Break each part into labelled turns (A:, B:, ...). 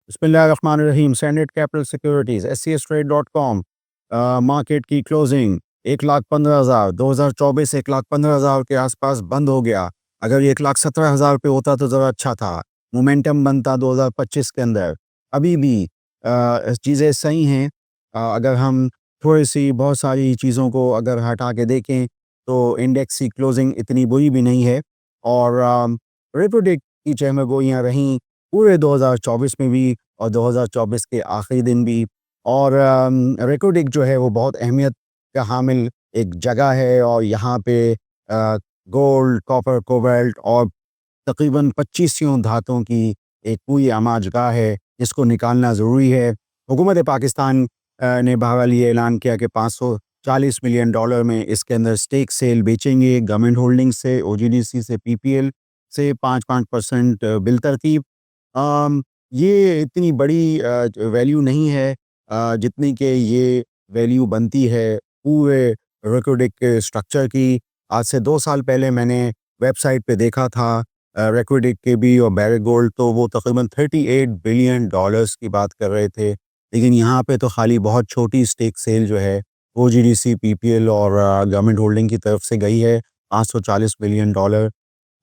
A: बिस्मिल्लाहिर्रहमानिर्रहीम। Standard capital securities scstrade.com market की closing 1,15,000 2024 1,15,000 के आसपास बंद हो गया। अगर ये 1,17,000 पे होता तो ज़रा अच्छा था, मोमेंटम बनता 2025 के अंदर। अभी भी चीज़ें सही हैं। अगर हम थोड़ी सी बहुत सारी चीज़ों को अगर हटा के देखें तो इंडेक्स की क्लोजिंग इतनी बुरी भी नहीं है। और रेपोडेट की चहमगोइयाँ रहीं पूरे 2024 में भी और 2024 के आखिरी दिन भी। और रेकोडिक जो है वो बहुत अहमियत का हामिल एक जगह है और यहाँ पे गोल्ड, कॉपर, कोबाल्ट और तकरीबन 25 धातुओं की एक पूरी आमाजगाह है जिसको निकालना ज़रूरी है। हुकूमत पाकिस्तान ने बहरहाल ये ऐलान किया कि $540 मिलियन में इसके अंदर स्टेक सेल बेचेंगे गवर्नमेंट होल्डिंग से, ओजीडीसी से, पीपीएल से 5% बिल तरतीब। ये इतनी बड़ी वैल्यू नहीं है जितनी कि ये वैल्यू बनती है पूरे रेकोडिक के स्ट्रक्चर की। आज से 2 साल पहले मैंने वेबसाइट पे देखा था रेकोडिक के भी और बैरेट गोल्ड, तो वो तकरीबन $38 बिलियन की बात कर रहे थे। लेकिन यहाँ पे तो खाली बहुत छोटी स्टेक सेल जो है ओजीडीसी, पीपीएल और गवर्नमेंट होल्डिंग की तरफ से गई है, $540 मिलियन।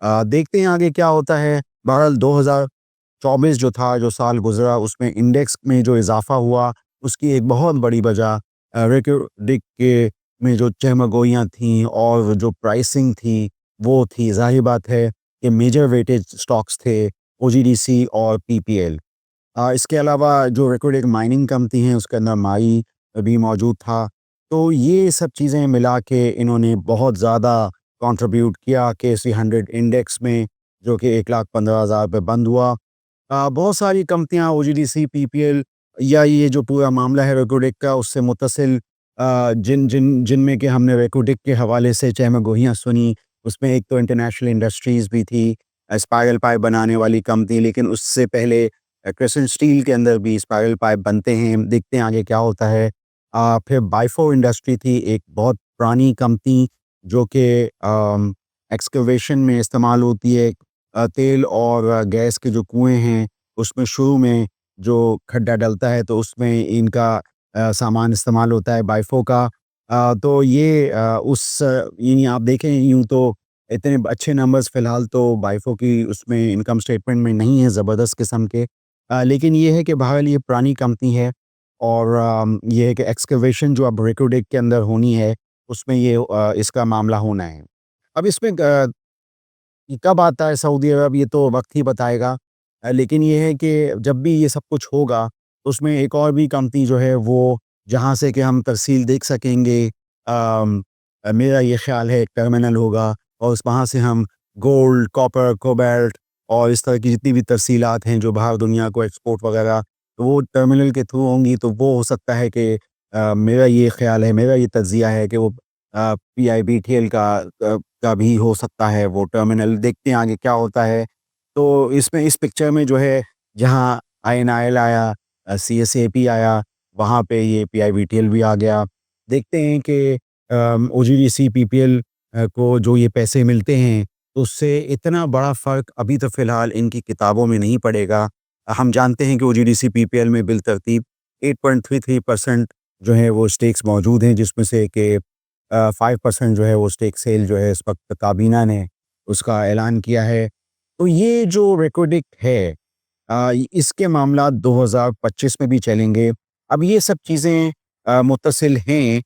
A: देखते हैं आगे क्या होता है। बहरहाल 2024 जो था, जो साल गुजरा, उसमें इंडेक्स में जो इजाफा हुआ उसकी एक बहुत बड़ी वजह रेकोडिक के में जो चहमगोइयाँ थीं और जो प्राइसिंग थी वो थी। ज़ाहिर बात है कि मेजर वेटेज स्टॉक्स थे ओजीडीसी और पीपीएल। इसके अलावा जो रेकोडिक माइनिंग कंपनी है उसके अंदर माई भी मौजूद था। तो ये सब चीज़ें मिला के इन्होंने बहुत ज़्यादा कंट्रीब्यूट किया केसी 100 इंडेक्स में, जो कि 1,15,000 पे बंद हुआ। बहुत सारी कंपनियां ओजीडीसी, पीपीएल या ये जो पूरा मामला है रेकोडिक का उससे मुत्तसिल जिनमें कि हमने रेकोडिक के हवाले से चहमगोहियाँ सुनी, उसमें एक तो इंटरनेशनल इंडस्ट्रीज़ भी थी, स्पाइरल पाइप बनाने वाली कंपनी। लेकिन उससे पहले क्रिसेंट स्टील के अंदर भी स्पाइरल पाइप बनते हैं। देखते हैं आगे क्या होता है। फिर बाइफो इंडस्ट्री थी, एक बहुत पुरानी कंपनी जो कि एक्सकवेशन में इस्तेमाल होती है। तेल और गैस के जो कुएँ हैं उसमें शुरू में जो खड्डा डलता है तो उसमें इनका सामान इस्तेमाल होता है बाइफो का। तो ये यानी आप देखें यूँ तो इतने अच्छे नंबर्स फ़िलहाल तो बाइफो की उसमें इनकम स्टेटमेंट में नहीं है ज़बरदस्त किस्म के। लेकिन ये है कि बहरहाल ये पुरानी कंपनी है और ये है कि एक्सकवेशन जो अब रेकोडिक के अंदर होनी है उसमें ये इसका मामला होना है। अब इसमें ये कब आता है सऊदी अरब, ये तो वक्त ही बताएगा। लेकिन ये है कि जब भी ये सब कुछ होगा उसमें एक और भी कंपनी जो है वो जहाँ से कि हम तफसील देख सकेंगे। मेरा ये ख्याल है एक टर्मिनल होगा और उस वहाँ से हम गोल्ड, कॉपर, कोबाल्ट और इस तरह की जितनी भी तफसीलात हैं जो बाहर दुनिया को एक्सपोर्ट वगैरह, तो वो टर्मिनल के थ्रू होंगी। तो वो हो सकता है कि मेरा ये ख्याल है, मेरा ये तज्ज़िया है कि वो पीआईबीटीएल का भी हो सकता है वो टर्मिनल। देखते हैं आगे क्या होता है। तो इसमें इस पिक्चर में जो है जहाँ आईएनआईएल आया, सीएसएपी आया, वहाँ पे ये पीआईबीटीएल भी आ गया। देखते हैं कि ओजीडीसी, पीपीएल को जो ये पैसे मिलते हैं तो उससे इतना बड़ा फ़र्क अभी तो फ़िलहाल इनकी किताबों में नहीं पड़ेगा। हम जानते हैं कि ओजीडीसी, पीपीएल में बिलतरतीब 8.33% जो है वो स्टेक्स मौजूद हैं, जिसमें से कि 5% जो है वो स्टेक सेल जो है इस वक्त काबीना ने उसका ऐलान किया है। तो ये जो रेकोडिक है इसके मामला 2025 में भी चलेंगे। अब ये सब चीज़ें मुत्तसिल हैं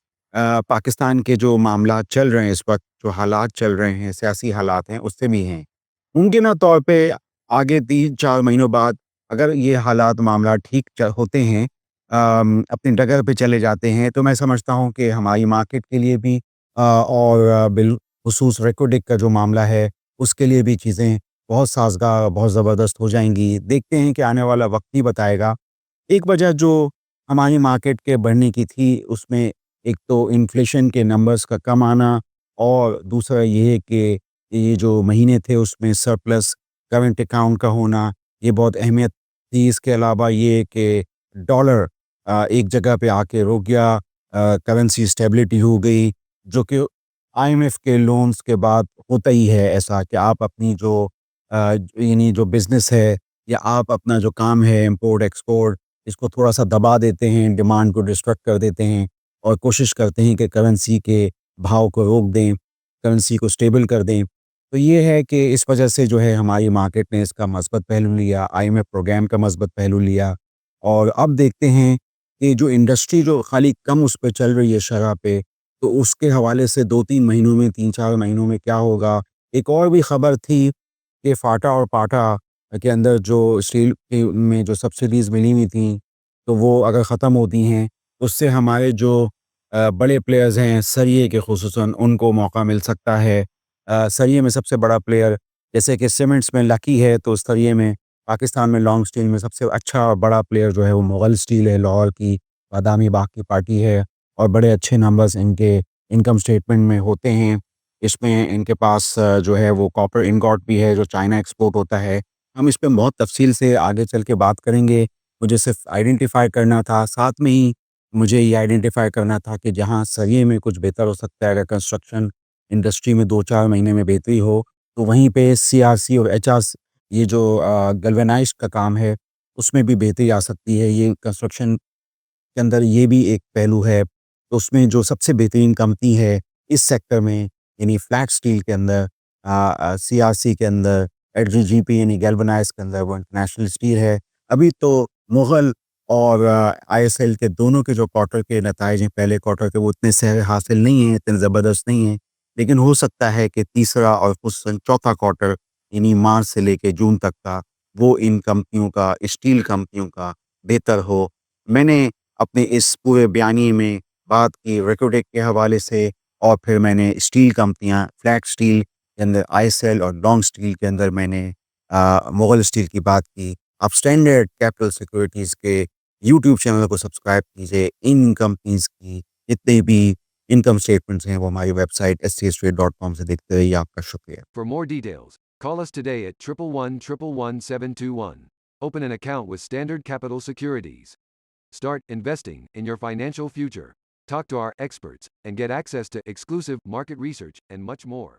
A: पाकिस्तान के जो मामलात चल रहे हैं इस वक्त, जो हालात चल रहे हैं, सियासी हालात हैं, उससे भी हैं। मुमकिन तौर पे आगे 3-4 महीनों बाद अगर ये हालात मामला ठीक होते हैं, अपनी डगर पे चले जाते हैं, तो मैं समझता हूँ कि हमारी मार्केट के लिए भी और बिलखुसूस रेकोडिक का जो मामला है उसके लिए भी चीज़ें बहुत साज़गार, बहुत ज़बरदस्त हो जाएँगी। देखते हैं कि आने वाला वक्त ही बताएगा। एक वजह जो हमारी मार्केट के बढ़ने की थी उसमें एक तो इन्फ्लेशन के नंबर्स का कम आना और दूसरा ये है कि ये जो महीने थे उसमें सरप्लस करंट अकाउंट का होना, ये बहुत अहमियत थी। इसके अलावा ये कि डॉलर एक जगह पे आके रुक गया, करेंसी स्टेबिलिटी हो गई, जो कि आईएमएफ के लोन्स के बाद होता ही है ऐसा कि आप अपनी जो यानी जो बिज़नेस है या आप अपना जो काम है इम्पोर्ट एक्सपोर्ट इसको थोड़ा-सा दबा देते हैं, डिमांड को डिस्ट्रक्ट कर देते हैं और कोशिश करते हैं कि करेंसी के भाव को रोक दें, करेंसी को स्टेबल कर दें। तो ये है कि इस वजह से जो है हमारी मार्केट ने इसका मस्बत पहलू लिया, आईएमएफ प्रोग्राम का मस्बत पहलू लिया और अब देखते हैं कि जो इंडस्ट्री जो खाली कम उस पे चल रही है शरह पे, तो उसके हवाले से 2-3 महीनों में, 3-4 महीनों में क्या होगा? एक और भी खबर थी कि फाटा और पाटा के अंदर जो स्टील के में जो सब्सिडीज़ मिली हुई थी, तो वो अगर ख़त्म होती हैं, उससे हमारे जो बड़े प्लेयर्स हैं सरिये के ख़ुसूसन उनको मौका मिल सकता है। सरिये में सबसे बड़ा प्लेयर जैसे कि सीमेंट्स में लकी है, तो सरिये में पाकिस्तान में लॉन्ग स्टील में सबसे अच्छा और बड़ा प्लेयर जो है वो मुग़ल स्टील है, लाहौर की बादामी बाग की पार्टी है और बड़े अच्छे नंबर्स इनके इनकम स्टेटमेंट में होते हैं। इसमें इनके पास जो है वो कॉपर इनगॉट भी है जो चाइना एक्सपोर्ट होता है। हम इस पे बहुत तफ़सील से आगे चल के बात करेंगे। मुझे सिर्फ़ आइडेंटिफ़ाई करना था, साथ में ही मुझे ये आइडेंटिफ़ाई करना था कि जहाँ सरिये में कुछ बेहतर हो सकता है, अगर कंस्ट्रक्शन इंडस्ट्री में 2-4 महीने में बेहतरी हो, तो वहीं पे सीआरसी और एचआरस ये जो गैल्वेनाइज़्ड का काम है, उसमें भी बेहतरी आ सकती है। ये कंस्ट्रक्शन के अंदर ये भी एक पहलू है। तो उसमें जो सबसे बेहतरीन कंपनी है इस सेक्टर में यानी फ्लैट स्टील के अंदर सीआरसी के अंदर, एचजीजीपी यानी गैल्वेनाइज़्ड के अंदर वो इंटरनेशनल स्टील है। अभी तो मुग़ल और आईएसएल के दोनों के जो क्वार्टर के नताइज हैं, पहले क्वार्टर के वो इतने सेहरे हासिल नहीं हैं, इतने ज़बरदस्त नहीं हैं। लेकिन हो सकता है कि तीसरा और ख़ुसूसन चौथा क्वार्टर यानी मार्च से लेके जून तक का, वो इन कंपनियों का, स्टील कंपनियों का बेहतर हो। मैंने अपने इस पूरे बयानी में बात की रिक्रूटेक के हवाले से और फिर मैंने स्टील कंपनियाँ, फ्लैट स्टील के अंदर आईएसएल और लॉन्ग स्टील के अंदर मैंने मुग़ल स्टील की बात की। आप स्टैंडर्ड कैपिटल सिक्योरिटीज़ के यूट्यूब चैनल को सब्सक्राइब कीजिए। इन कंपनीज़ की जितने भी इनकम स्टेटमेंट्स हैं वो हमारी वेबसाइट scstrade.com से देखते रहिए। आपका शुक्रिया।
B: For more details, call us today at 111-111-721. Open an account with Standard Capital Securities. Start investing in your financial future. Talk to our experts and get access to exclusive market research and much more.